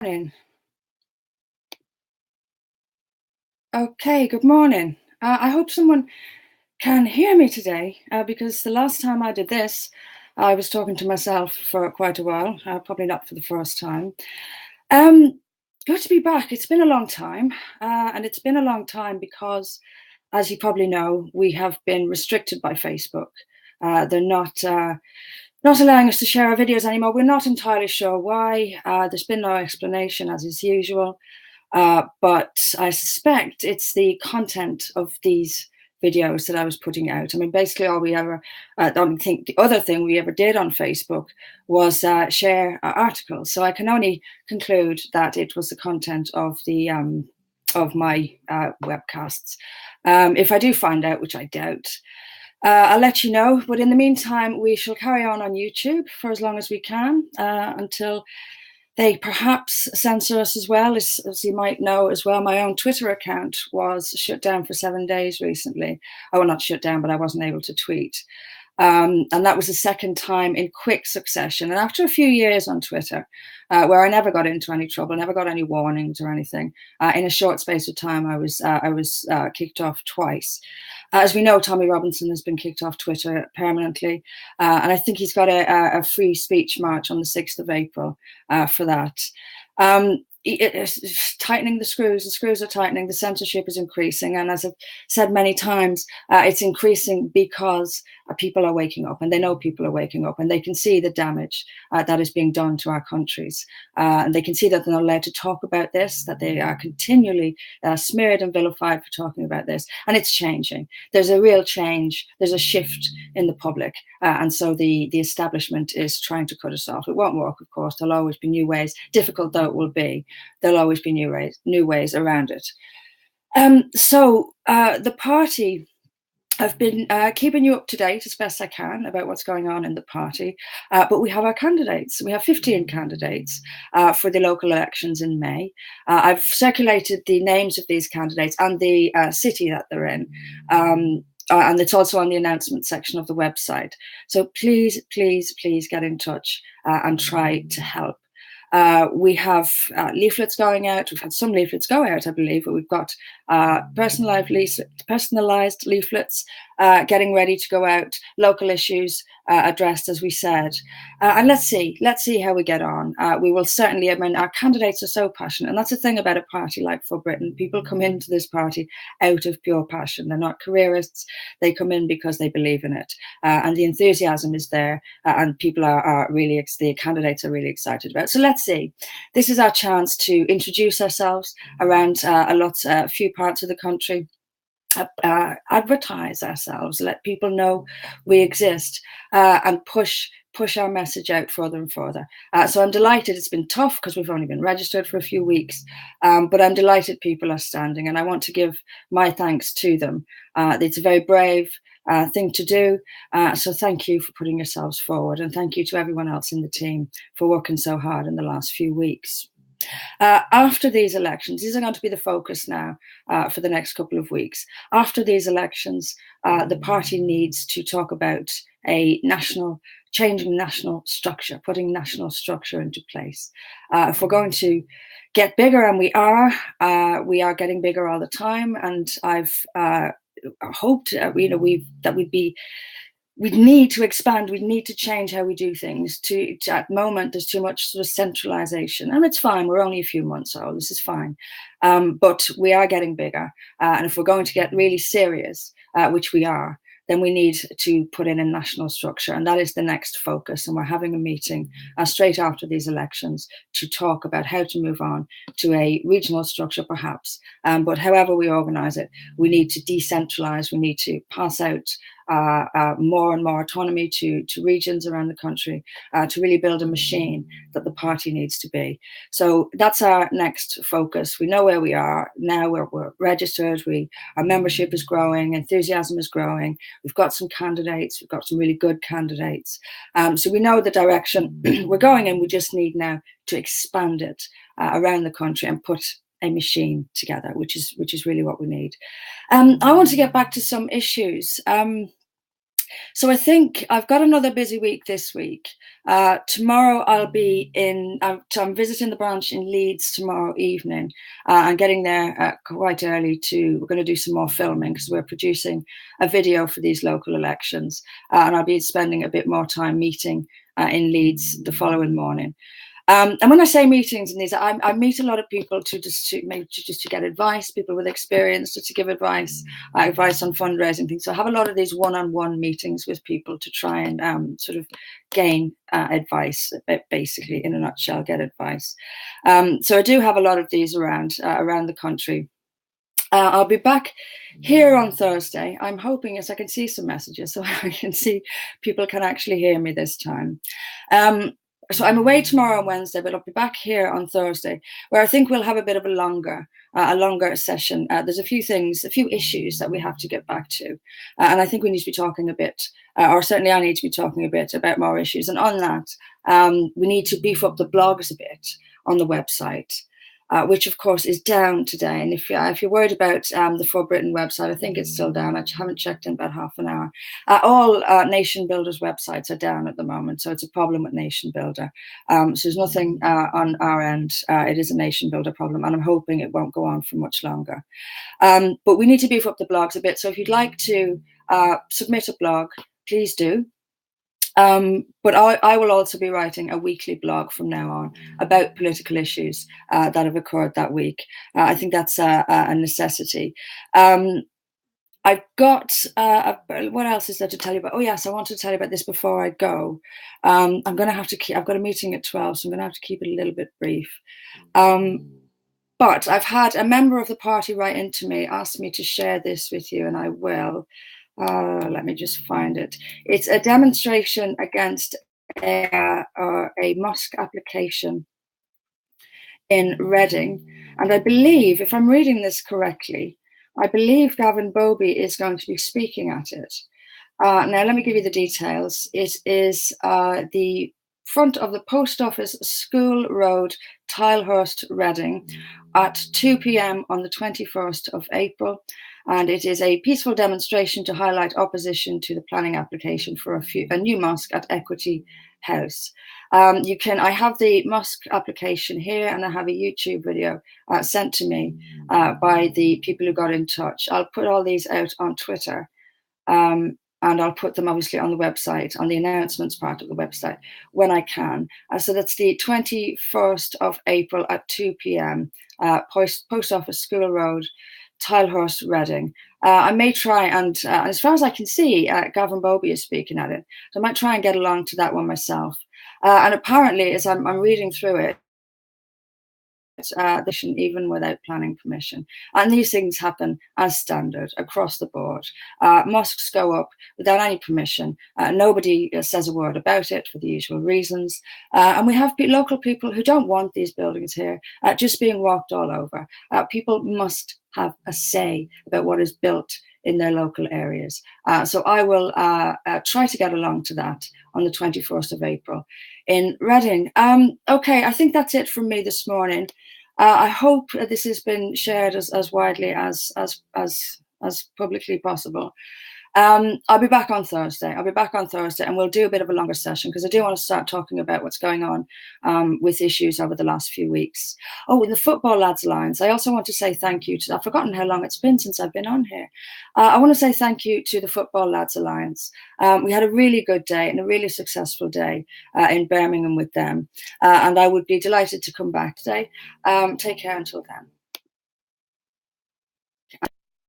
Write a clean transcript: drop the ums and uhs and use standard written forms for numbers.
Morning. Okay, good morning. I hope someone can hear me today because the last time I did this, I was talking to myself for quite a while, probably not for the first time. Um, Good to be back. It's been a long time, and it's been a long time because, as you probably know, we have been restricted by Facebook. They're not allowing us to share our videos anymore. We're not entirely sure why. There's been no explanation, as is usual. But I suspect it's the content of these videos that I was putting out. I mean, basically, all we ever, I don't think the other thing we ever did on Facebook was share articles. So I can only conclude that it was the content of my webcasts. If I do find out, which I doubt, I'll let you know. But in the meantime, we shall carry on YouTube for as long as we can until they perhaps censor us as well. As you might know as well, my own Twitter account was shut down for 7 days recently. Oh, well, not shut down, but I wasn't able to tweet. And that was the second time in quick succession. And after a few years on Twitter, where I never got into any trouble, never got any warnings or anything, in a short space of time, I was kicked off twice. As we know, Tommy Robinson has been kicked off Twitter permanently, and I think he's got a free speech march on the 6th of April for that. It's tightening the screws are tightening, the censorship is increasing, and as I've said many times, it's increasing because people are waking up, and they know people are waking up, and they can see the damage that is being done to our countries, and they can see that they're not allowed to talk about this, that they are continually smeared and vilified for talking about this, and it's changing. There's a real change, there's a shift in the public, and so the establishment is trying to cut us off. It won't work, of course. There'll always be new ways, difficult though it will be. There'll always be new ways around it. So the party, I've been keeping you up to date as best I can about what's going on in the party, but we have our candidates. We have 15 candidates for the local elections in May. I've circulated the names of these candidates and the city that they're in. And it's also on the announcement section of the website. So please, please, please get in touch and try to help. We have leaflets going out. We've had some leaflets go out, I believe, but we've got personalised leaflets getting ready to go out, local issues addressed, as we said. And let's see how we get on. We will certainly, I mean, our candidates are so passionate. And that's the thing about a party like ForBritain. People come into this party out of pure passion. They're not careerists. They come in because they believe in it. And the enthusiasm is there. And people are really, the candidates are really excited about it. So let's see. This is our chance to introduce ourselves around a few parts of the country. Advertise ourselves, let people know we exist, and push our message out further and further. So I'm delighted. It's been tough because we've only been registered for a few weeks, but I'm delighted people are standing, and I want to give my thanks to them. It's a very brave thing to do. So thank you for putting yourselves forward, and thank you to everyone else in the team for working so hard in the last few weeks. After these elections, these are going to be the focus now for the next couple of weeks. After these elections, the party needs to talk about changing national structure, putting national structure into place. If we're going to get bigger, and we are getting bigger all the time, and I've hoped, we'd need to expand. We'd need to change how we do things. At the moment, there's too much sort of centralization, and it's fine. We're only a few months old. This is fine, but we are getting bigger. And if we're going to get really serious, which we are, then we need to put in a national structure, and that is the next focus. And we're having a meeting straight after these elections to talk about how to move on to a regional structure, perhaps. But however we organise it, we need to decentralise. We need to pass out more and more autonomy to regions around the country to really build a machine that the party needs to be. So that's our next focus. We know where we are now. We're registered. Our membership is growing. Enthusiasm is growing. We've got some candidates. We've got some really good candidates. So we know the direction we're going in. We just need now to expand it around the country and put a machine together, which is really what we need. I want to get back to some issues. So I think I've got another busy week this week. Tomorrow I'll be I'm visiting the branch in Leeds tomorrow evening. I'm getting there quite early we're going to do some more filming because we're producing a video for these local elections. And I'll be spending a bit more time meeting in Leeds the following morning. And when I say meetings and these, I meet a lot of people to get advice, people with experience to give advice on fundraising things. So I have a lot of these one-on-one meetings with people to try and sort of gain advice, basically, in a nutshell, get advice. So I do have a lot of these around the country. I'll be back here on Thursday. I'm hoping, yes, I can see some messages, so I can see people can actually hear me this time. So I'm away tomorrow and Wednesday, but I'll be back here on Thursday, where I think we'll have a bit of a longer session. There's a few issues that we have to get back to, and I think we need to be talking a bit, or certainly I need to be talking a bit about more issues. And on that, we need to beef up the blogs a bit on the website. Which of course is down today. And if you're worried about the ForBritain website, I think it's still down. I haven't checked in about half an hour. All Nation Builder's websites are down at the moment, so it's a problem with Nation Builder. So there's nothing on our end. It is a Nation Builder problem, and I'm hoping it won't go on for much longer. But we need to beef up the blogs a bit. So if you'd like to submit a blog, please do. But I will also be writing a weekly blog from now on about political issues that have occurred that week. I think that's a necessity. I've got, what else is there to tell you about? Oh, yes, I wanted to tell you about this before I go. I'm going to have to I've got a meeting at 12, so I'm going to have to keep it a little bit brief. But I've had a member of the party write into me, ask me to share this with you, and I will. Let me just find it. It's a demonstration against a mosque application in Reading. And I believe, if I'm reading this correctly, I believe Gavin Bobby is going to be speaking at it. Now, let me give you the details. It is the front of the Post Office School Road, Tilehurst, Reading, at 2 p.m. on the 21st of April. And it is a peaceful demonstration to highlight opposition to the planning application for a new mosque at Equity House. I have the mosque application here, and I have a YouTube video sent to me by the people who got in touch. I'll put all these out on Twitter, and I'll put them obviously on the website, on the announcements part of the website when I can. So that's the 21st of April at 2 p.m. Post Office School Road, Tilehurst, Reading. I may try and, as far as I can see, Gavin Bobby is speaking at it. So I might try and get along to that one myself. And apparently, as I'm reading through it, even without planning permission. And these things happen as standard across the board. Mosques go up without any permission. Nobody says a word about it for the usual reasons. And we have local people who don't want these buildings here just being walked all over. People must have a say about what is built in their local areas. So I will try to get along to that on the 21st of April in Reading. Okay, I think that's it from me this morning. I hope this has been shared as widely as publicly possible. I'll be back on Thursday. And we'll do a bit of a longer session because I do want to start talking about what's going on with issues over the last few weeks. Oh, in the Football Lads Alliance, I also want to say thank you to, I've forgotten how long it's been since I've been on here. I want to say thank you to the Football Lads Alliance. We had a really good day and a really successful day in Birmingham with them. And I would be delighted to come back today. Take care until then.